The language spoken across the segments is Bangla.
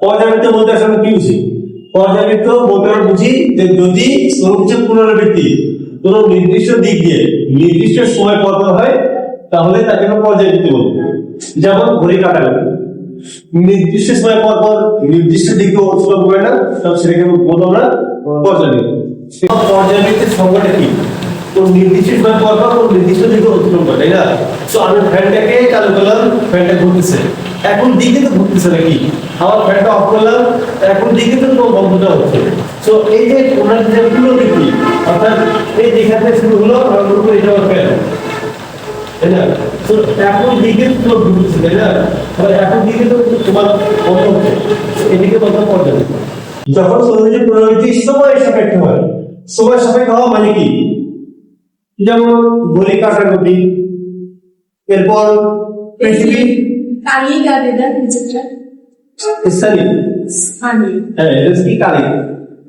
পর্যাবৃত্ত বলতে আসলে কি বুঝি? পর্যাবৃত্ত বলতে আমরা বুঝি যে যদি কোনো কিছু পুনরাবৃত্তি কোন নির্দিষ্ট দিক দিয়ে নির্দিষ্ট সময় পর পর হয় তাহলে তাকে আমরা পর্যাবৃত্ত বলবো। যেমন ঘড়ি কাটাকাটি নির্দিষ্ট সময় পর পর নির্দিষ্ট দিকে অতিক্রম করে না, তবে সেটাকে বলবো আমরা পর্যাবৃত্ত। পর্যাবৃত্তের সংজ্ঞাটা কি? কোন নির্দিষ্ট সময় পর পর কোন নির্দিষ্ট দিকে অতিক্রম করে, তাই না? তো আমি ফ্যানটাকে চালু করলাম, ফ্যানটা ঘুরতেছে, এখন দিকে তো ঘুরতেছে নাকি, আবার ফ্যানটা অফ করলাম, এখন দিকে তো বন্ধটা হচ্ছে। তো এই যে ওনার যে পুনরাবৃত্তি, অর্থাৎ এই যেখান থেকে শুরু হলো আমার উপরে এটা ফ্যান, তাই না? তো এখন দিকে তো ঘুরতেছে, তাই না? আবার এখন দিকে তো তোমার বন্ধ হচ্ছে, এদিকে বন্ধ করবে। যখন সৌন্দর্য পুনরাবৃত্তি সময় সাপেক্ষ হয়, সময় সাপেক্ষ হওয়া মানে কি? যেমন ঘড়ি কাটার গতি, এরপর পৃথিবী কালি কাদেদা যেটা স্থানীয় হ্যাঁ এটা কি কালি।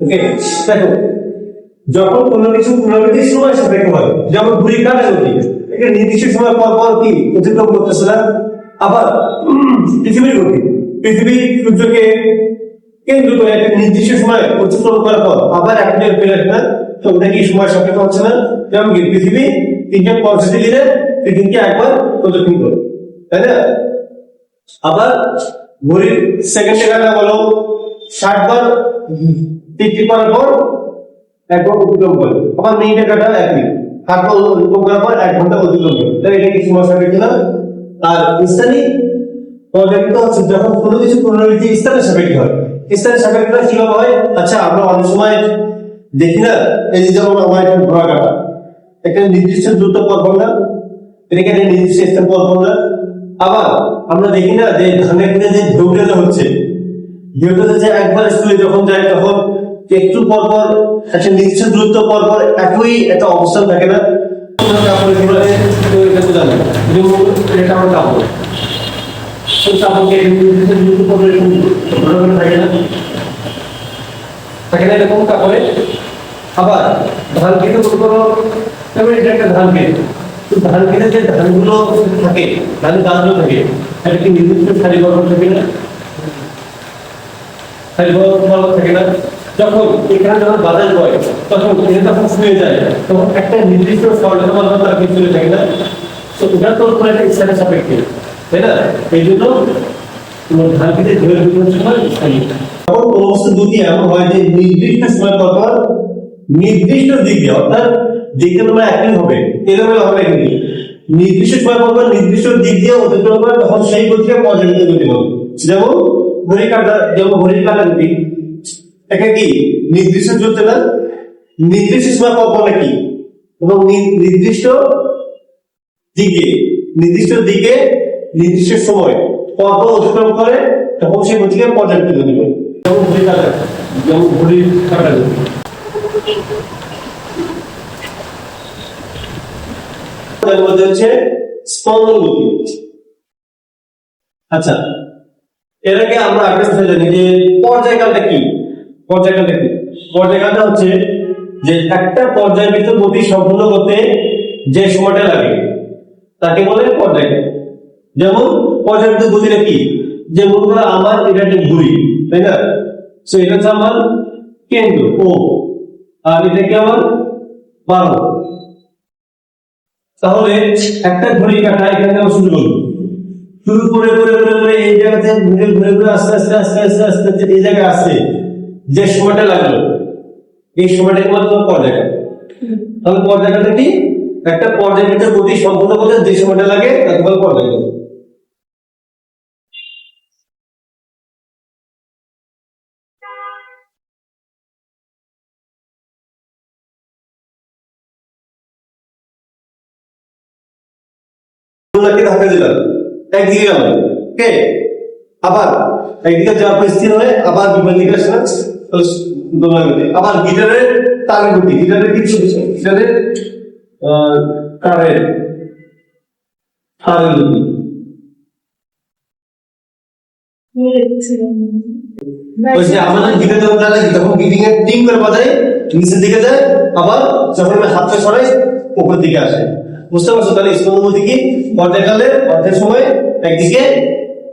ওকে, দেখো যখন কোনো কিছু পুনরাবৃত্তি সময় সাপেক্ষ হয়, যেমন ঘড়ি কাটার গতি, এটা নির্দিষ্ট সময় পর পর কি অতিক্রম করতেছে না। আবার পৃথিবীর গতি, পৃথিবী সূর্যকে কেন্দ্র করে একটা নির্দিষ্ট সময় অতিক্রম করার পর আবার এক জায়গায় ফিরে আসে না, তো ওটা কি সময় সাপেক্ষ হচ্ছে না? যেমন কি পৃথিবী 365 দিনে পৃথিবীকে একবার প্রদক্ষিণ করে, তাই না? আবার ঘড়ির সেকেন্ডে কাটা বলো 60 বার টিক করার পর একবার অতিক্রম করে, আবার মিনিটে কাটা 1 মিনিট, 60 বার অতিক্রম করার পর 1 ঘন্টা অতিক্রম করে, তাই এটা কি সময় সাপেক্ষ না? আর স্থানিক পর্যাবৃত্ত হচ্ছে যখন কোনো কিছু পুনরাবৃত্তি স্থানের সাপেক্ষে হয়। স্থানের সাপেক্ষতা কিভাবে হয়? আচ্ছা, আমরা অনেক সময় দেখি না, এই যে যেমন আমার একটা ঘোড়া কাটা, একটা নির্দিষ্ট দ্রুত পথ না, এখানে নির্দিষ্ট স্থান পথ না। আবার আমরা দেখি না যে ধানের যে ঢেউটা হচ্ছে, ঢেউটা যে একবার স্কুলে যখন যায় তখন একটু পর পর একটা নির্দিষ্ট দূরত্ব পর পর একই একটা অবস্থান থাকে না। কাপড় এটা বোঝা যায়, এটা আমার কাপড়, কাপড়কে নির্দিষ্ট দূরত্ব পর থাকে না, থাকে না এরকম কাপড়ে। আবার ধান খেতে মনে করো এটা একটা ধান খেত, ধান খেতে যে ধানগুলো থাকে, ধানের দাঁতগুলো থাকে, এটা কি নির্দিষ্ট সারিবদ্ধ থাকে না? সারিবদ্ধ থাকে না। যখন এখানে যখন বাতাস বয় তখন এটা যখন শুয়ে যায় তখন একটা নির্দিষ্ট সরলতা তার ভিতরে থাকে না। তো এটা তো কোনো একটা স্থানের সাপেক্ষে, তাই না? এই জন্য ধান খেতে ঢেউয়ের বিভিন্ন সময় স্থায়ী। তখন কোনো বস্তু দুটি এমন হয় যে নির্দিষ্ট সময় পর পর নির্দিষ্ট দিকে, অর্থাৎ দিকে তোমরা একই হবে, এলোমেলো হবে কিন্তু নির্দিষ্ট সময় পর নির্দিষ্ট দিক দিয়ে অতিক্রম করে, তখন সেই গতিকে পর্যাবৃত্ত গতি বলে। যেমন ঘড়ি কাটা, যেমন ঘড়ির কাটা গতি, এটা কি নির্দিষ্ট চলছে না, নির্দিষ্ট সময় পর পর নাকি, এবং নির্দিষ্ট দিকে নির্দিষ্ট সময় পর পর অতিক্রম করে, তখন সেই গতিকে পর্যাবৃত্ত গতি বলে। যেমন ঘড়ি কাটা, যেমন ঘড়ির কাটা গতি। স্পন্দন গতি। আচ্ছা, এর আগে আমরা আগে জানি যে পর্যায়কালটা কি। পর্যায়কালটা হচ্ছে যে একটা পর্যায়বৃত্ত গতি সম্পূর্ণ করতে যে সময়টা লাগে তাকে বলে পর্যায়কাল। যেমন পর্যায়বৃত্ত গতিটা কি, যে মনে করো আমার এটা একটা ঘড়ি, তাই না? তো এটা হচ্ছে আমার কেন্দ্র ও, আর এটা কি আমার বারো। তাহলে একটা ঘড়ি কাটা এখানে শুরু করলো, শুরু করে এই জায়গাতে ঘুরে আস্তে এই জায়গায় আসছে, যে সময়টা লাগলো এই সময়টাকে বলা হয় পর্যায়কাল। তাহলে পর্যায়কালটা কি? একটা পর্যায়বৃত্ত গতি সম্পূর্ণ করতে যে সময়টা লাগে তাকে বলে পর্যায়কাল। ধাক্কা দিলাম, একদিকে গেল, ওকে, আবার একদিকে যাওয়ার পর স্থির হয়ে আবার বিপরীত দিকে আসে, আবার গিটারের তারের গতি, গিটারের কিছু গিটারের তারের গতি। আমাদের গিটার যখন লাগে তখন গিটিং এর টিম করে বাজায়, নিচের দিকে যায়, আবার যখন আমি হাতটা সরাই উপর দিকে আসে। বুঝতে পারছো? তাহলে স্পন্দন গতি কি? পর্যায়কালে অর্ধেক সময় একদিকে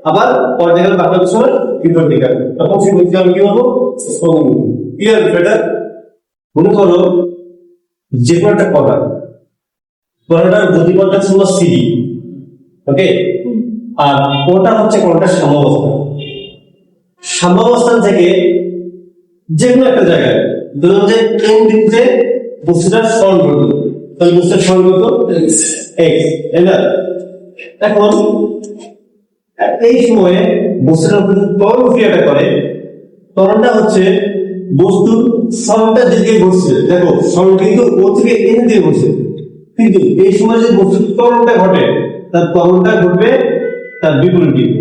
আবার পরে গেলে বাকি সময় বিপরীত দিকে আসবে। তখন সেই গতি আমি কি বলবো? ক্লিয়ার এটা? মনে করো যে কোনো একটা কণাটার গতিপথটা ছিল সিডি, ওকে, আর ওটা হচ্ছে কোনটা সাম্যাবস্থান থেকে যে কোনো একটা জায়গায় ধরুন যে এন বিন্দুতে বস্তুটার সরণ করতো, তাহলে বস্তুটার সরণ করতো এক্স, তাই না? এখন এই সময়ে বস্তুটার উপর ত্বরণ ক্রিয়াটা করে, ত্বরণটা হচ্ছে বস্তুর সরণটা যেদিকে ঘটছে, দেখো সরণ কিন্তু ও থেকে এন দিয়ে ঘটছে, কিন্তু এই সময় যে বস্তুর ত্বরণটা ঘটে তার ত্বরণটা ঘটবে তার বিপরীত দিকে।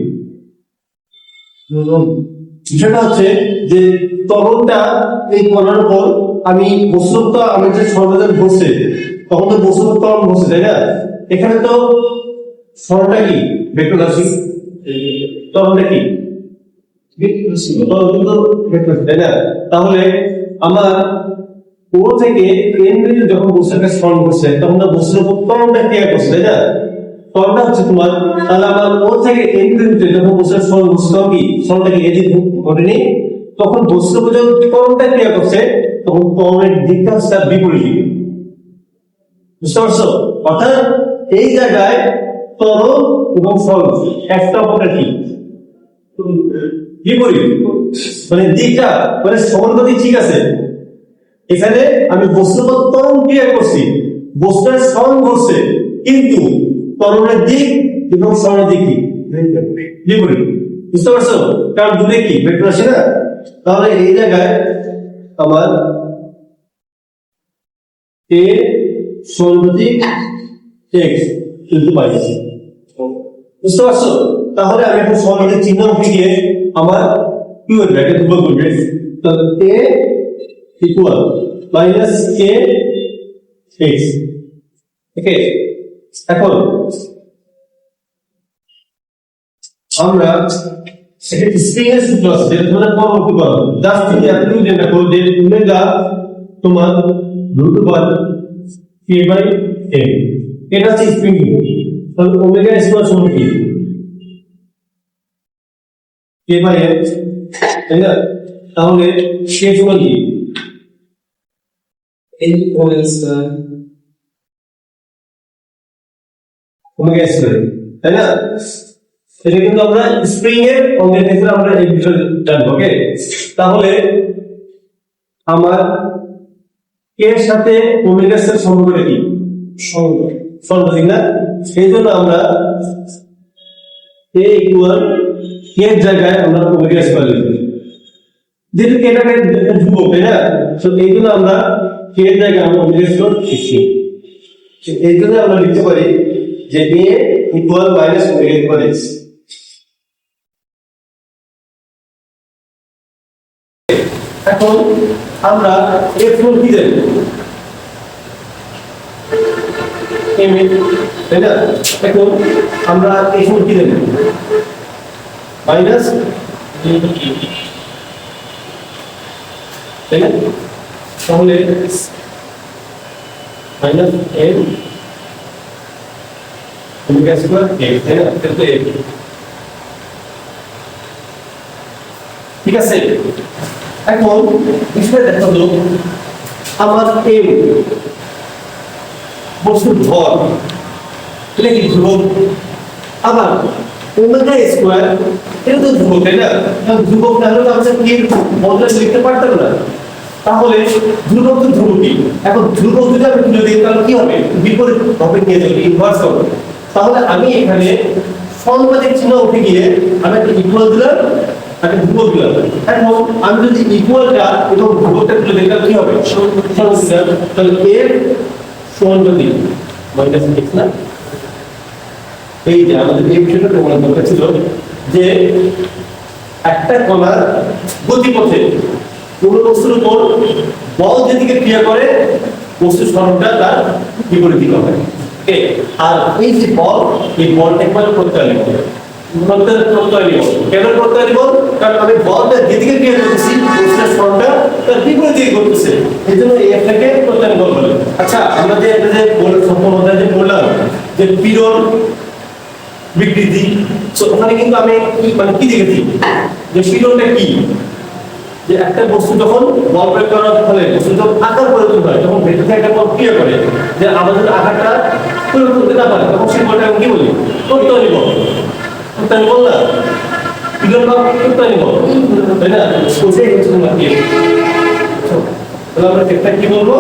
বিষয়টা হচ্ছে যে ত্বরণটা এই কণার উপর আমি বস্তুটা আমি যে সরলতা ঘটছে তখন তো বস্তুর ত্বরণ ঘটছে, তাই না? এখানে তো সরলটা কি ভেক্টর রাশি, ত্বরণটা কি ত্বরণ কিন্তু ভেক্টর রাশি, তাই না? তাহলে আমার ও থেকে এন বিন্দু যখন বস্তুর কাছে সরণ করছে তখন তো বস্তুর উপর ত্বরণটা ক্রিয়া করছে, তাই না? ত্বরণটা হচ্ছে তোমার, তাহলে আমার ও থেকে এন বিন্দুতে যখন বস্তুর সরণ করছে তখন কি সরণটা কি এদিক ঘটেনি, তখন বস্তুর উপর যখন ত্বরণটা ক্রিয়া করছে তখন ত্বরণের দিকটা হচ্ছে তার বিপরীত দিকে। বুঝতে পারছো? অর্থাৎ এই জায়গায় ত্বরণ এবং সরণ একটা অপরটা কি বিপরীত, মানে দিকটা মানে সমানুপাতি ঠিক আছে। এখানে আমি বস্তুর উপর ত্বরণ ক্রিয়া করছি, বস্তুর সরণ করছে, কিন্তু ত্বরণের দিক এবং সরণের দিক কি বিপরীত। বুঝতে পারছো? কারণ দুটোই কি ভেক্টর রাশি না? তাহলে এই জায়গায় আমার এ সমানুপাতিক এক্স কিন্তু পাইছি। বুঝতে পারছো? তাহলে আমি এখন সমানুপাতিক চিহ্ন উঠে গিয়ে আমার কি হবে, এটা দুটো করবে, তাহলে এ ইকুয়াল মাইনাস কে এক্স। ওকে, এখন আমরা সেটা স্প্রিং এর সূত্র আছে যেটা তোমরা পরবর্তী করো, জাস্ট তুমি এতটুকু জেনে রাখো যে ওমেগা তোমার √1 k/m, এটা হচ্ছে স্প্রিং। তাহলে ওমেগা স্কয়ার সমান কি k/m, তাই না? তাহলে কে সমান কি ওমেগা স্কয়ার, তাই না? এটা কিন্তু আমরা স্প্রিং এর অঙ্গের ক্ষেত্রে আমরা এই বিষয় জানবো। ওকে, তাহলে আমার কে এর সাথে ওমেগা এর সম্পর্কটা কি সমানুপাতিক না? এই জন্য আমরা এ ইকুয়াল কে এর জায়গায় আমরা ওমেগা স্কয়ার লিখব, যেহেতু কে টাকে ধ্রুবক, তাই না? তো এই জন্য আমরা কে এর জায়গায় আমরা ওমেগা স্কয়ার লিখছি। এই জন্য আমরা লিখতে পারি যে a equal minus omega equal x. এখন আমরা এফ কি দেব এম এ, তাই না? এখন আমরা এফ কি দেব মাইনাস, তাই না? তাহলে minus m omega square x, তাই না? ঠিক আছে। এখন বিষয় দেখো তো, আমার এম বস্তুর ভর এটা কি ধ্রুবক, আবার ওমেগা স্কয়ার এটা তো ধ্রুবক, তাই না? ধ্রুবক না হলে আমরা কি বদলে লিখতে পারতাম না। তাহলে ধ্রুবক তো ধ্রুবকই, এখন ধ্রুবক যদি আমি তুলে দিই তাহলে কি হবে, বিপরীত ভাবে নিয়ে যাবে, ইনভার্স হবে। তাহলে আমি এখানে সমানুপাতিক চিহ্ন উঠে গিয়ে আমি একটা ইকুয়াল দিলাম, একটা ধ্রুবক দিলাম। এখন আমি যদি ইকুয়ালটা এবং ধ্রুবকটা তুলে দিই তাহলে কি হবে, তাহলে এর সমানুপাতিক মাইনাস এক্স না? এই যে আমাদের এই বিষয়টা প্রমাণ দরকার ছিল যে একটা কণার গতিপথে কোন বস্তুর উপর বল যেদিকে ক্রিয়া করে বস্তুর সরণটা তার বিপরীত দিকে হবে। ওকে, আর এই যে বল, এই বলটা একবার প্রত্যয় নিব, প্রত্যয় নিব। কেন প্রত্যয় নিব? কারণ আমি বলটা যেদিকে ক্রিয়া করতেছি বস্তুর সরণটা তার বিপরীত দিকে করতেছে, এই জন্য এই একটাকে প্রত্যয় বল বলে। আচ্ছা, আমরা যে এটা যে সম্পূর্ণ যে বললাম যে পীড়ন বিকৃতি। তো ওখানে কিন্তু আমি মানে কি দেখেছি যে পীড়নটা কি, যে একটা বস্তু যখন বল প্রয়োগ করার ফলে বস্তু যখন আকার পরিবর্তন হয় তখন ভেতর থেকে একটা প্রক্রিয়া করে যে আমাদের আকারটা পরিবর্তন করতে না পারে, তখন সেই বলটা আমি কি বলি, প্রত্যয়নী বল। প্রত্যয়নী বল না, পীড়ন বা প্রত্যয়নী বল, তাই না? ওটাই হচ্ছে তোমার কি। তাহলে আমরা ক্ষেত্রে কি বলবো,